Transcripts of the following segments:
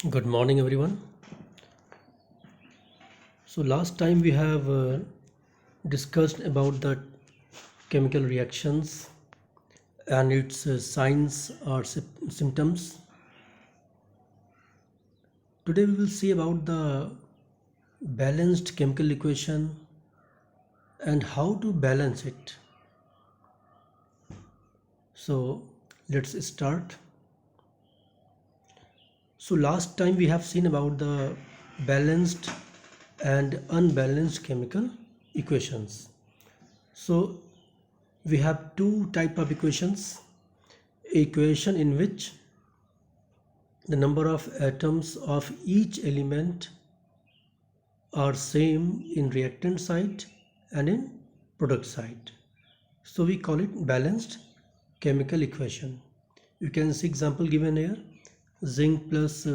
Good morning, everyone. So, last time we have discussed about the chemical reactions and its signs or symptoms. Today, we will see about the balanced chemical equation and how to balance it. So, let's start. So, last time we have seen about the balanced and unbalanced chemical equations. So, we have two type of equations: equation in which the number of atoms of each element are same in reactant side and in product side. So we call it balanced chemical equation. You can see example given here: zinc plus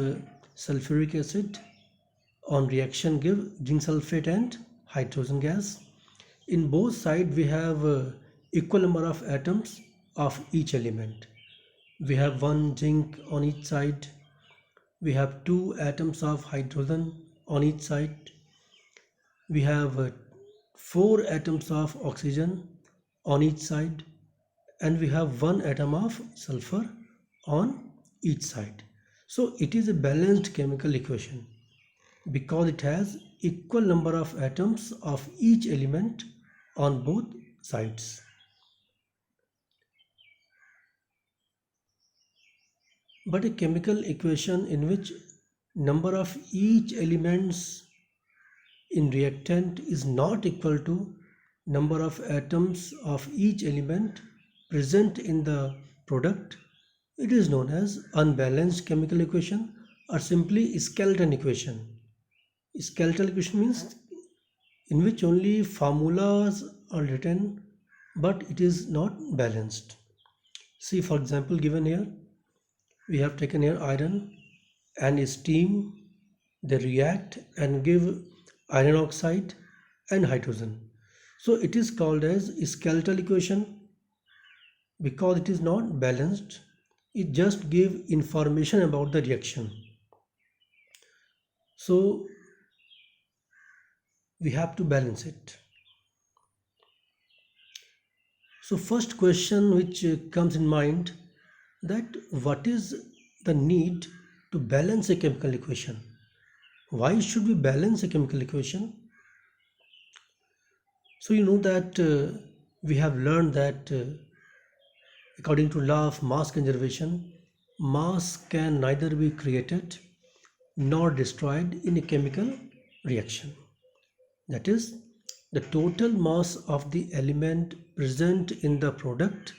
sulfuric acid on reaction give zinc sulfate and hydrogen gas. In both sides we have equal number of atoms of each element. We have one zinc on each side, we have two atoms of hydrogen on each side, we have four atoms of oxygen on each side, and we have one atom of sulfur on each side. So it is a balanced chemical equation because it has equal number of atoms of each element on both sides. But a chemical equation in which number of each elements in reactant is not equal to number of atoms of each element present in the product, it is known as unbalanced chemical equation or simply skeleton equation. Skeletal equation means in which only formulas are written but it is not balanced. See, for example, given here we have taken here iron and steam, they react and give iron oxide and hydrogen. So it is called as skeletal equation because it is not balanced. It just gives information about the reaction. So we have to balance it. So first question which comes in mind, that what is the need to balance a chemical equation? Why should we balance a chemical equation? So you know that we have learned that according to law of mass conservation, mass can neither be created nor destroyed in a chemical reaction. That is, the total mass of the element present in the product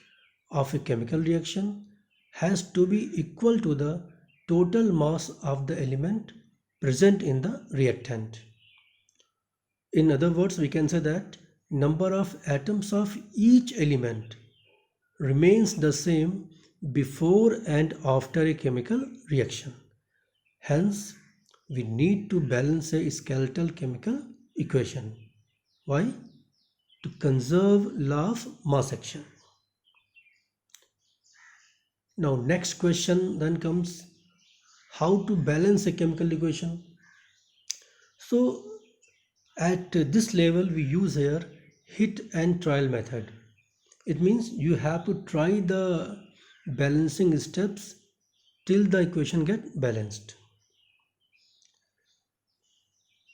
of a chemical reaction has to be equal to the total mass of the element present in the reactant. In other words, we can say that number of atoms of each element remains the same before and after a chemical reaction. Hence, we need to balance a skeletal chemical equation. Why? To conserve law of mass action. Now, next question then comes: how to balance a chemical equation? So, at this level, we use here hit and trial method. It means you have to try the balancing steps till the equation get balanced.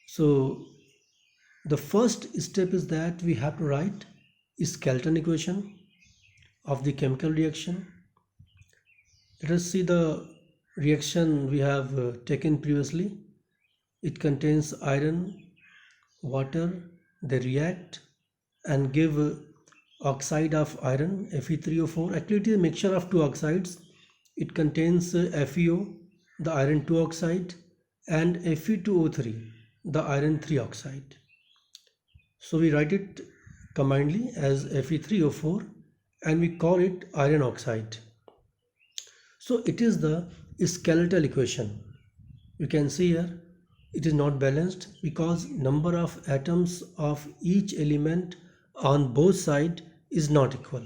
So the first step is that we have to write a skeleton equation of the chemical reaction. Let us see the reaction we have taken previously. It contains iron, water, they react and give oxide of iron, Fe3O4. Actually, it is a mixture of two oxides. It contains FeO, the iron 2 oxide, and Fe2O3, the iron 3 oxide. So we write it commonly as Fe3O4 and we call it iron oxide. So it is the skeletal equation. You can see here it is not balanced because number of atoms of each element on both sides is not equal.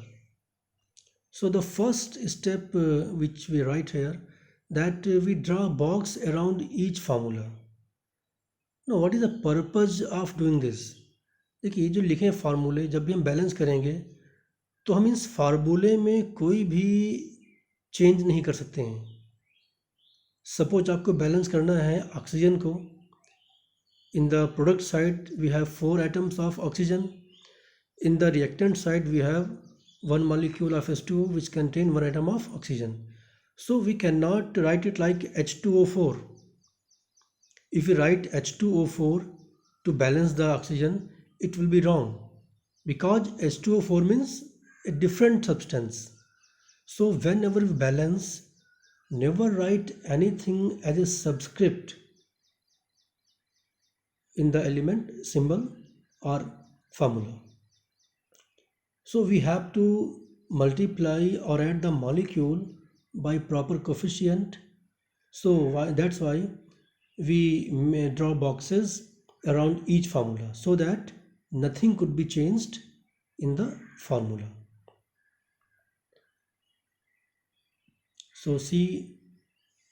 So the first step which we write here, that we draw a box around each formula. Now what is the purpose of doing this? देखिए ये जो लिखे हैं फार्मूले, जब भी हम balance करेंगे तो हम इस फार्मूले में कोई भी चेंज नहीं कर सकते हैं. सपोज आपको बैलेंस करना है ऑक्सीजन को. In the product side we have 4 atoms of oxygen. In the reactant side we have one molecule of H2O which contain one atom of oxygen. So we cannot write it like H2O4. If we write H2O4 to balance the oxygen, it will be wrong because H2O4 means a different substance. So whenever we balance, never write anything as a subscript in the element, symbol or formula. So we have to multiply or add the molecule by proper coefficient. So that's why we may draw boxes around each formula so that nothing could be changed in the formula. So see,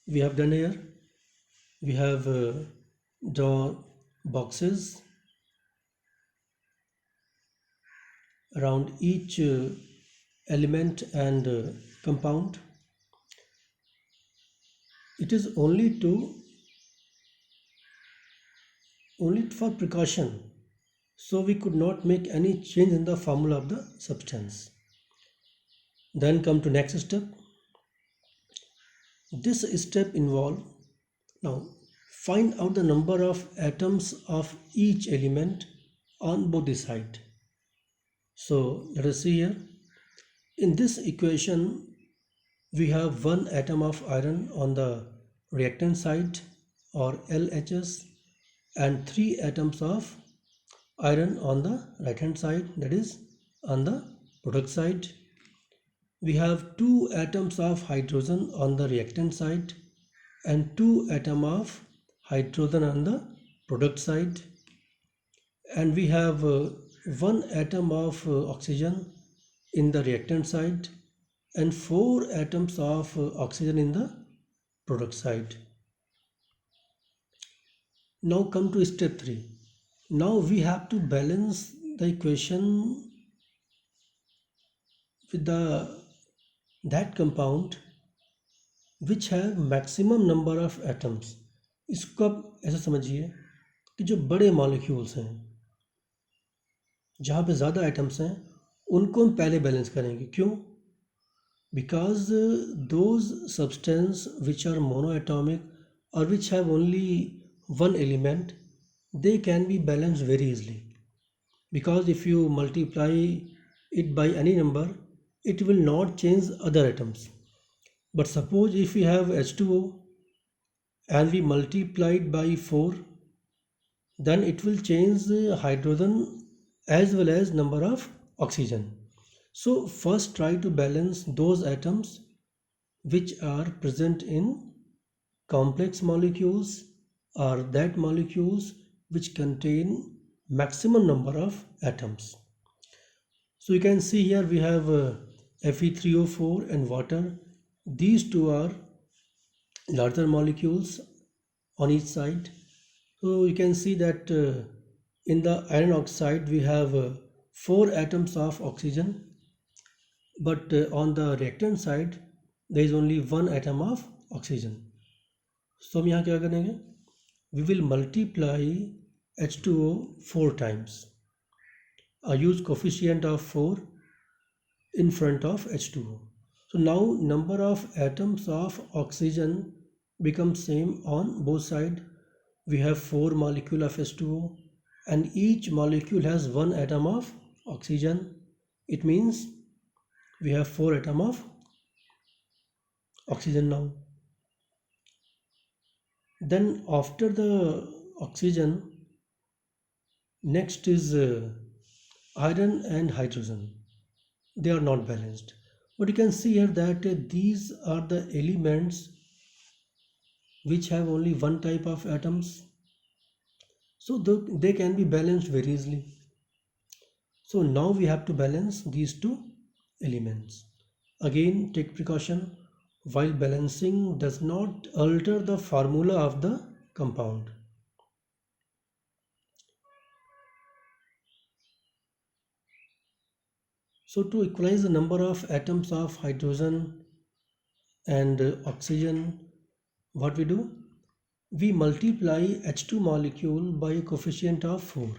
we have done here. We have drawn boxes around each element and compound. It is only for precaution, so we could not make any change in the formula of the substance. Then come to next step. This step involve, now find out the number of atoms of each element on both the side. So let us see here. In this equation we have one atom of iron on the reactant side or LHS and 3 atoms of iron on the right hand side, that is on the product side. We have 2 atoms of hydrogen on the reactant side and 2 atoms of hydrogen on the product side, and we have 1 atom of oxygen in the reactant side and 4 atoms of oxygen in the product side. Now come to step 3. Now we have to balance the equation with that compound which have maximum number of atoms. इसको आप ऐसा समझिए कि जो बड़े molecules हैं, जहाँ पे ज़्यादा आइटम्स हैं, उनको हम पहले बैलेंस करेंगे. क्यों? Because those substance which are monoatomic और which have only one element, they can be balanced very easily, because if you multiply it by any number, it will not change other atoms. But suppose if we have H2O and we multiply it by 4, then it will change the hydrogen as well as number of oxygen. So first try to balance those atoms which are present in complex molecules or that molecules which contain maximum number of atoms. So you can see here we have Fe3O4 and water. These two are larger molecules on each side. So you can see that in the iron oxide we have 4 atoms of oxygen, but on the reactant side there is only 1 atom of oxygen. So हम यहाँ क्या करेंगे? We will multiply H2O 4 times. I use coefficient of 4 in front of H2O. So now number of atoms of oxygen becomes same on both sides. We have 4 molecule of H2O and each molecule has 1 atom of oxygen. It means we have 4 atom of oxygen now. Then after the oxygen, next is iron and hydrogen. They are not balanced, but you can see here that these are the elements which have only one type of atoms, so they can be balanced very easily. So now we have to balance these two elements. Again, take precaution. while balancing does not alter the formula of the compound. So to equalize the number of atoms of hydrogen and oxygen, what we do? We multiply H2 molecule by a coefficient of 4,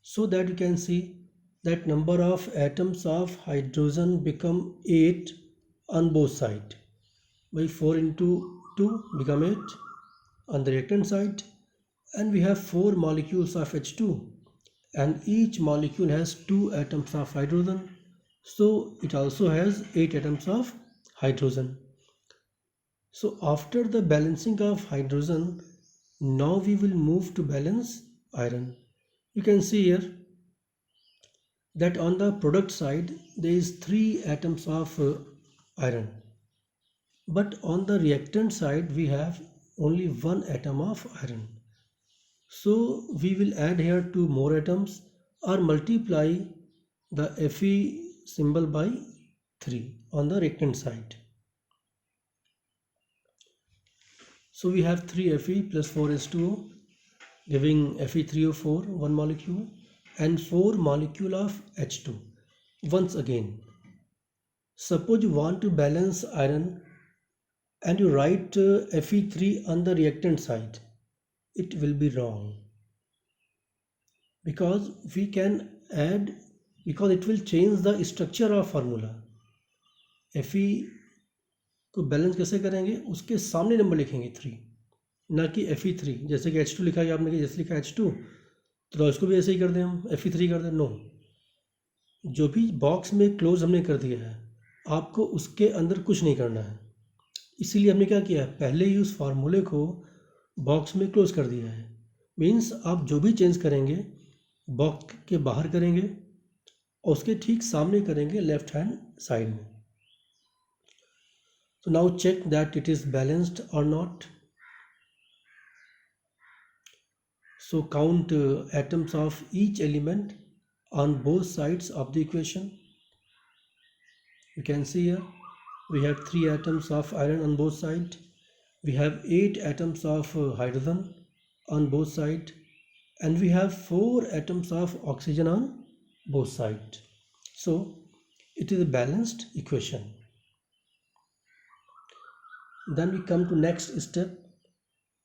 so that you can see that number of atoms of hydrogen become 8 on both sides. By 4 into 2 become 8 on the reactant side, and we have 4 molecules of H2, and each molecule has 2 atoms of hydrogen, so it also has 8 atoms of hydrogen. So after the balancing of hydrogen, now we will move to balance iron. You can see here that on the product side there is 3 atoms of iron, but on the reactant side we have only 1 atom of iron. So we will add here 2 more atoms or multiply the Fe symbol by 3 on the reactant side. So we have 3 Fe plus 4 H2O giving Fe3O4, 1 molecule, and 4 molecule of H2. Once again, suppose you want to balance iron and you write Fe3 on the reactant side, it will be wrong, because we can add, because it will change the structure of formula. Fe को balance कैसे करेंगे, उसके सामने number लिखेंगे 3, ना कि Fe3। जैसे कि H2 लिखा है आपने, कि जैसे लिखा है H2 तो इसको भी ऐसे ही कर दें, हम Fe3 कर दें। नो, जो भी बॉक्स में क्लोज हमने कर दिया है आपको उसके अंदर कुछ नहीं करना है। इसीलिए हमने क्या किया है, पहले ही उस फार्मूले को बॉक्स में क्लोज कर दिया है। मीन्स आप जो भी चेंज करेंगे बॉक्स के बाहर करेंगे और उसके ठीक सामने करेंगे लेफ्ट हैंड साइड में। So now check that it is balanced or not. So count atoms of each element on both sides of the equation. You can see here we have 3 atoms of iron on both sides. We have 8 atoms of hydrogen on both sides, and we have 4 atoms of oxygen on both sides. So it is a balanced equation. Then we come to next step.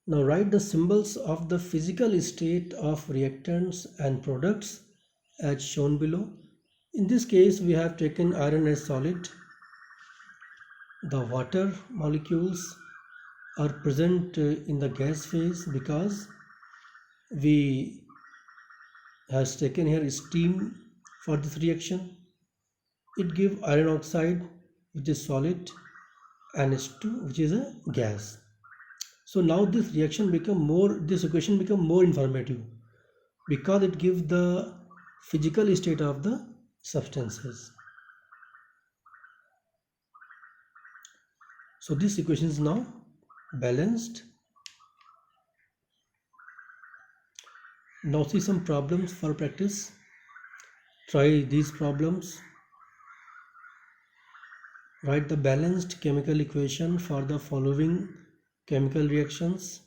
Now write the symbols of the physical state of reactants and products as shown below. In this case we have taken iron as solid. The water molecules are present in the gas phase because we has taken here steam for this reaction. It gives iron oxide, which is solid, and H2, which is a gas. So now this equation become more informative because it gives the physical state of the substances. So this equation is now balanced. Now see some problems for practice. Try these problems. Write the balanced chemical equation for the following chemical reactions.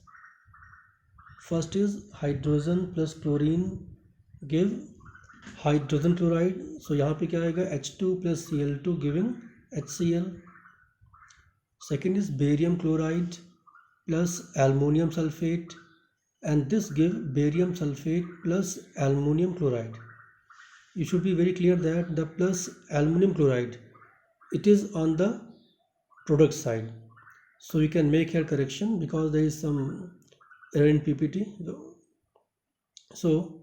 First is hydrogen plus chlorine give hydrogen chloride. So यहाँ पे क्या आएगा, H2 plus Cl2 giving HCl. Second is barium chloride plus aluminum sulfate, and this give barium sulfate plus aluminum chloride. You should be very clear that the plus aluminum chloride, it is on the product side, so you can make here correction because there is some error in PPT. So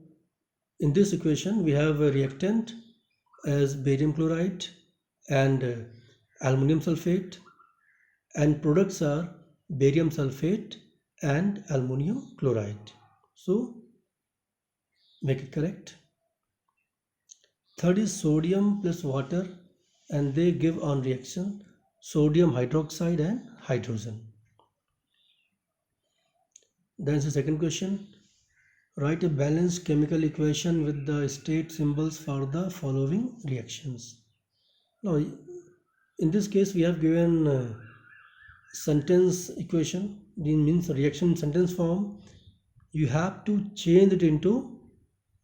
in this equation we have a reactant as barium chloride and aluminum sulfate, and products are barium sulfate and aluminum chloride, so make it correct. Third is sodium plus water, and they give on reaction sodium hydroxide and hydrogen. Then the second question, write a balanced chemical equation with the state symbols for the following reactions. Now in this case we have given sentence equation, it means reaction in sentence form, you have to change it into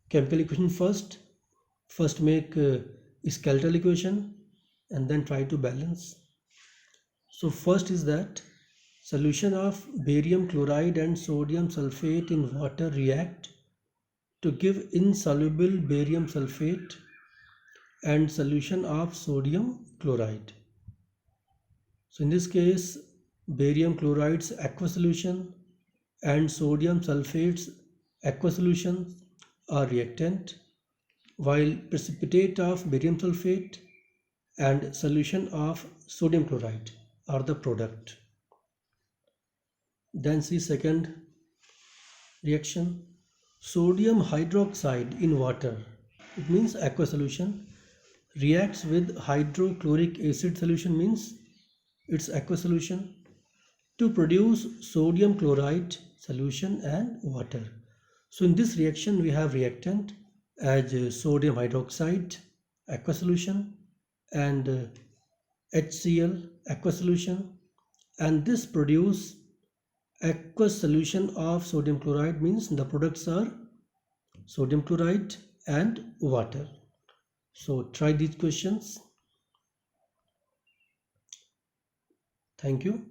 chemical equation first. First make a skeletal equation and then try to balance. So first is that solution of barium chloride and sodium sulfate in water react to give insoluble barium sulfate and solution of sodium chloride. So in this case, barium chloride's aqueous solution and sodium sulfate's aqueous solution are reactant, while precipitate of barium sulfate and solution of sodium chloride are the product. Then see second reaction, sodium hydroxide in water, it means aqueous solution, reacts with hydrochloric acid solution, means its aqueous solution, to produce sodium chloride solution and water. So in this reaction we have reactant as sodium hydroxide aqueous solution and HCl aqueous solution, and this produce aqueous solution of sodium chloride, means the products are sodium chloride and water. So try these questions. Thank you.